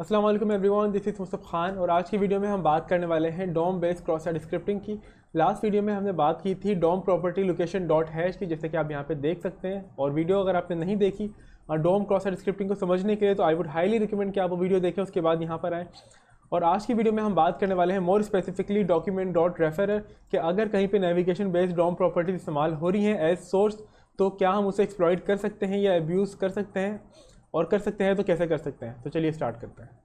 अस्सलाम वालेकुम everyone, this is मुस्तफ़ Khan और आज की वीडियो में हम बात करने वाले हैं DOM based cross site scripting की। लास्ट वीडियो में हमने बात की थी DOM property location dot hash की, जैसे कि आप यहाँ पे देख सकते हैं। और वीडियो अगर आपने नहीं देखी डॉम क्रॉस साइट स्क्रिप्टिंग को समझने के लिए तो आई वुड हाईली रिकमेंड कि आप वो वीडियो देखें, उसके बाद यहाँ पर आएँ। और आज की वीडियो में हम बात करने वाले हैं more specifically document dot referrer कि अगर कहीं पे नेविगेशन बेस्ड डॉम प्रॉपर्टीज इस्तेमाल हो रही हैं एज सोर्स, तो क्या हम उसे एक्सप्लॉइट कर सकते हैं या अब्यूज़ कर सकते हैं, और कर सकते हैं तो कैसे कर सकते हैं। तो चलिए स्टार्ट करते हैं।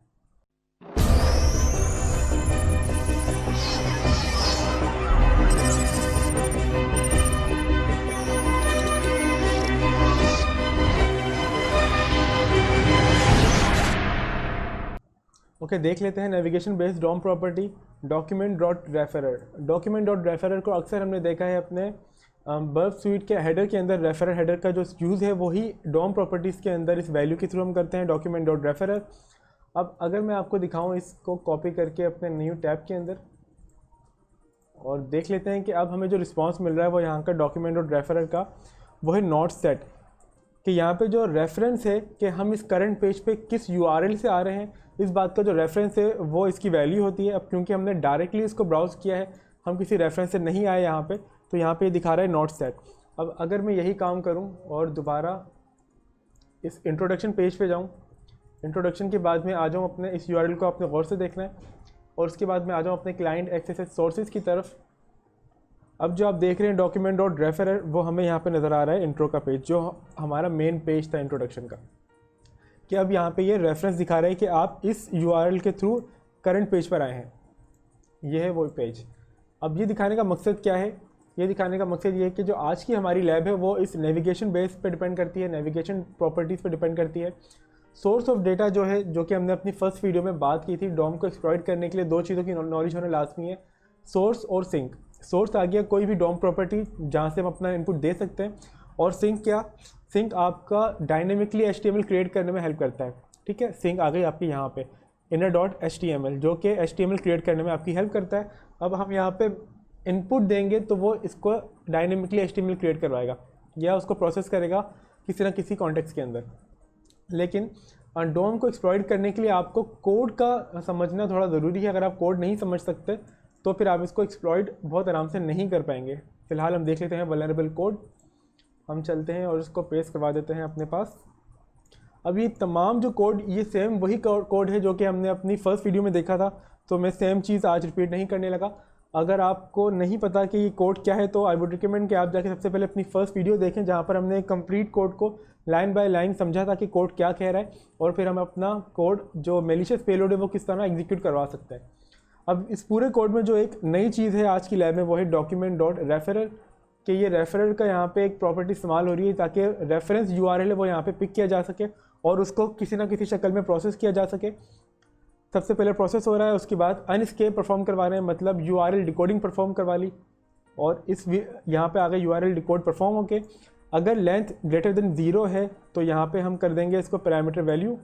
ओके, देख लेते हैं navigation based DOM property document dot referrer. Document dot referrer को अक्सर हमने देखा है अपने बर्ब स्वीट के हेडर के अंदर। रेफरर हेडर का जो यूज़ है वही डॉम प्रॉपर्टीज़ के अंदर इस वैल्यू के थ्रू हम करते हैं, डॉक्यूमेंट डॉट रेफरर। अब अगर मैं आपको दिखाऊं इसको कॉपी करके अपने न्यू टैब के अंदर, और देख लेते हैं कि अब हमें जो रिस्पॉन्स मिल रहा है वो यहाँ का डॉक्यूमेंट डॉट रेफरर का वो है नॉट सेट, कि यहाँ पे जो रेफरेंस है कि हम इस करंट पेज पे किस यूआरएल से आ रहे हैं, इस बात का जो रेफरेंस है वो इसकी वैल्यू होती है। अब क्योंकि हमने डायरेक्टली इसको ब्राउज़ किया है, हम किसी रेफरेंस से नहीं आए यहाँ पे, तो यहाँ पे दिखा रहा है नॉट सेट। अब अगर मैं यही काम करूँ और दोबारा इस इंट्रोडक्शन पेज पे जाऊँ, इंट्रोडक्शन के बाद में आ जाऊँ अपने इस यूआरएल को आपने गौर से देखना है, और उसके बाद में आ जाऊँ अपने क्लाइंट एक्सेस सोर्सेज की तरफ। अब जो आप देख रहे हैं डॉक्यूमेंट डॉट रेफरर, वो हमें यहाँ पे नज़र आ रहा है इंट्रो का पेज, जो हमारा मेन पेज था इंट्रोडक्शन का। कि अब यहाँ पे ये रेफरेंस दिखा रहा है कि आप इस यूआरएल के थ्रू करंट पेज पर आए हैं, ये है वो पेज। अब ये दिखाने का मकसद क्या है? ये दिखाने का मकसद ये है कि जो आज की हमारी लैब है वो इस नेविगेशन बेस पे डिपेंड करती है, नेविगेशन प्रॉपर्टीज़ पे डिपेंड करती है। सोर्स ऑफ डेटा जो है, जो कि हमने अपनी फर्स्ट वीडियो में बात की थी, डॉम को एक्सप्लॉइट करने के लिए दो चीज़ों की नॉलेज होना लाजमी है, सोर्स और सिंक। सोर्स आ गया कोई भी डॉम प्रॉपर्टी जहाँ से हम अपना इनपुट दे सकते हैं, और सिंक क्या? सिंक आपका डायनेमिकली एचटीएमएल क्रिएट करने में हेल्प करता है। ठीक है, सिंक आ गई आपकी यहाँ पे इनर डॉट एचटीएमएल, जो कि एचटीएमएल क्रिएट करने में आपकी हेल्प करता है। अब हम यहाँ पे इनपुट देंगे तो वो इसको डायनेमिकली एचटीएमएल क्रिएट करवाएगा या उसको प्रोसेस करेगा किसी ना किसी कॉन्टेक्स्ट के अंदर। लेकिन डॉम को एक्सप्लॉइट करने के लिए आपको कोड का समझना थोड़ा ज़रूरी है। अगर आप कोड नहीं समझ सकते तो फिर आप इसको एक्सप्लॉइट बहुत आराम से नहीं कर पाएंगे। फ़िलहाल हम देख लेते हैं वल्नरेबल कोड। हम चलते हैं और इसको पेस्ट करवा देते हैं अपने पास। अब ये तमाम जो कोड, ये सेम वही कोड है जो कि हमने अपनी फर्स्ट वीडियो में देखा था, तो मैं सेम चीज़ आज रिपीट नहीं करने लगा। अगर आपको नहीं पता कि ये कोड क्या है तो आई वुड रिकमेंड कि आप जाके सबसे पहले अपनी फर्स्ट वीडियो देखें, जहाँ पर हमने कंप्लीट कोड को लाइन बाय लाइन समझा था कि कोड क्या कह रहा है, और फिर हम अपना कोड जो मेलिशियस पेलोड है वो किस तरह एग्जीक्यूट करवा सकते हैं। अब इस पूरे कोड में जो एक नई चीज़ है आज की लैब में वो है डॉक्यूमेंट डॉट रेफरर, कि ये रेफरर का यहाँ पे एक प्रॉपर्टी इस्तेमाल हो रही है ताकि रेफरेंस यूआरएल है वो यहाँ पे पिक किया जा सके और उसको किसी ना किसी शक्ल में प्रोसेस किया जा सके। सबसे पहले प्रोसेस हो रहा है, उसके बाद अनस्केप परफॉर्म करवा रहे हैं, मतलब यूआरएल डिकोडिंग परफॉर्म करवा ली, और इस यहाँ पे आ गए यूआरएल डिकोड परफॉर्म होके। अगर लेंथ ग्रेटर देन 0 है तो यहाँ पे हम कर देंगे इसको पैरामीटर वैल्यू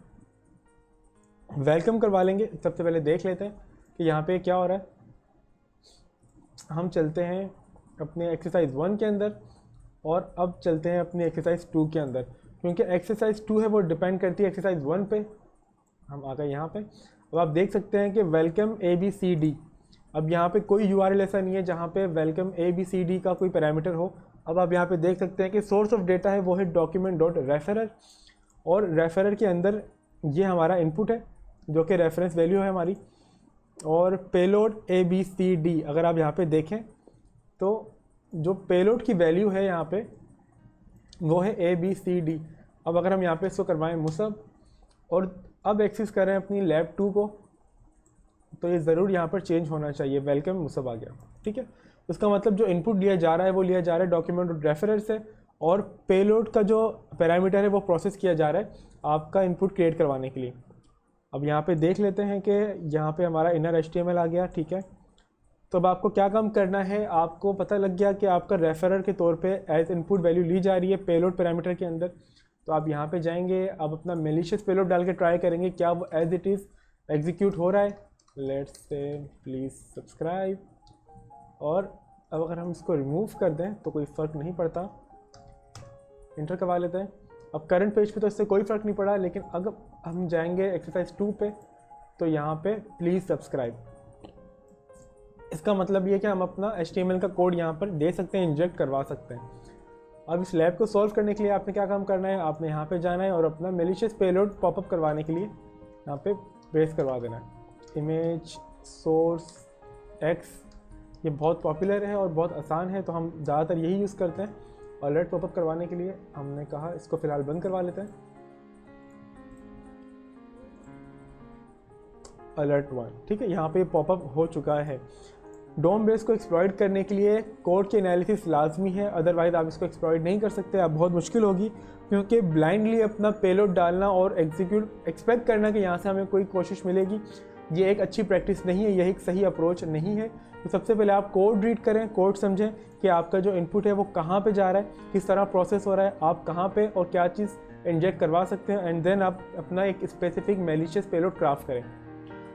वेलकम करवा लेंगे। सबसे पहले देख लेते हैं कि यहाँ पे क्या हो रहा है। हम चलते हैं अपने एक्सरसाइज 1 के अंदर, और अब चलते हैं अपनी एक्सरसाइज 2 के अंदर, क्योंकि एक्सरसाइज 2 है वो डिपेंड करती है एक्सरसाइज 1 पे। हम आ गए यहाँ पे। अब आप देख सकते हैं कि वेलकम ABCD। अब यहाँ पे कोई यूआरएल ऐसा नहीं है जहाँ पे वेलकम ABCD का कोई पैरामीटर हो। अब आप यहाँ पे देख सकते हैं कि सोर्स ऑफ डेटा है वो है डॉक्यूमेंट डॉट रेफरर, और रेफरर के अंदर ये हमारा इनपुट है जो कि रेफरेंस वैल्यू है हमारी, और पेलोड ABCD। अगर आप यहाँ पे देखें तो जो पेलोड की वैल्यू है यहाँ पे वो है ABCD। अब अगर हम यहाँ पे इसको करवाएं मुसब, और अब एक्सेस करें अपनी लैब 2 को, तो ये ज़रूर यहाँ पर चेंज होना चाहिए, वेलकम मुसब आ गया। ठीक है, उसका मतलब जो इनपुट लिया जा रहा है वो लिया जा रहा है डॉक्यूमेंट रेफरर से, और पेलोड का जो पैरामीटर है वो प्रोसेस किया जा रहा है आपका इनपुट क्रिएट करवाने के लिए। अब यहाँ पे देख लेते हैं कि यहाँ पे हमारा इनर HTML आ गया। ठीक है, तो अब आपको क्या काम करना है, आपको पता लग गया कि आपका रेफरर के तौर पे एज इनपुट वैल्यू ली जा रही है पेलोड पैरामीटर के अंदर। तो आप यहाँ पे जाएंगे, अब अपना मेलिशियस पेलोड डाल के ट्राई करेंगे क्या वो एज इट इज़ एग्जीक्यूट हो रहा है। लेट्स से प्लीज़ सब्सक्राइब, और अब अगर हम इसको रिमूव कर दें तो कोई फ़र्क नहीं पड़ता, इंटर करवा लेते हैं। अब करंट पेज पे तो इससे कोई फ़र्क नहीं पड़ा, लेकिन अगर हम जाएंगे एक्सरसाइज 2 पे, तो यहाँ पे प्लीज़ सब्सक्राइब। इसका मतलब ये कि हम अपना HTML का कोड यहाँ पर दे सकते हैं, इंजेक्ट करवा सकते हैं। अब इस लैब को सॉल्व करने के लिए आपने क्या काम करना है, आपने यहाँ पे जाना है और अपना मेलिशियस पेलोड पॉपअप करवाने के लिए यहाँ पे प्रेस करवा देना है। इमेज सोर्स एक्स, ये बहुत पॉपुलर है और बहुत आसान है, तो हम ज़्यादातर यही यूज़ करते हैं। अलर्ट पॉपअप करवाने के लिए हमने कहा इसको फ़िलहाल बंद करवा लेते हैं। अलर्ट 1, ठीक है, यहाँ पे पॉपअप हो चुका है। डोम बेस को एक्सप्लॉइट करने के लिए कोड की एनालिसिस लाजमी है, अदरवाइज़ आप इसको एक्सप्लॉइट नहीं कर सकते। आप बहुत मुश्किल होगी, क्योंकि ब्लाइंडली अपना पेलोड डालना और एग्जीक्यूट एक्सपेक्ट करना कि यहाँ से हमें कोई कोशिश मिलेगी, ये एक अच्छी प्रैक्टिस नहीं है, यह एक सही अप्रोच नहीं है। तो सबसे पहले आप कोड रीड करें, कोड समझें कि आपका जो इनपुट है वो कहाँ पे जा रहा है, किस तरह प्रोसेस हो रहा है, आप कहाँ पे और क्या चीज़ इंजेक्ट करवा सकते हैं, एंड देन आप अपना एक स्पेसिफिक मेलिशियस पेलोड क्राफ्ट करें।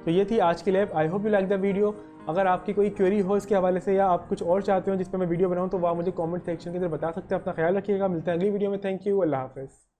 तो ये थी आज की lab. I hope you like the video. अगर आपकी कोई क्वेरी हो इसके हवाले से या आप कुछ और चाहते हो जिस पर मैं वीडियो बनाऊं, तो वह मुझे कमेंट सेक्शन के अंदर बता सकते हैं। अपना ख्याल रखिएगा, मिलते हैं अगली वीडियो में। थैंक यू, अल्लाह हाफ़िज़।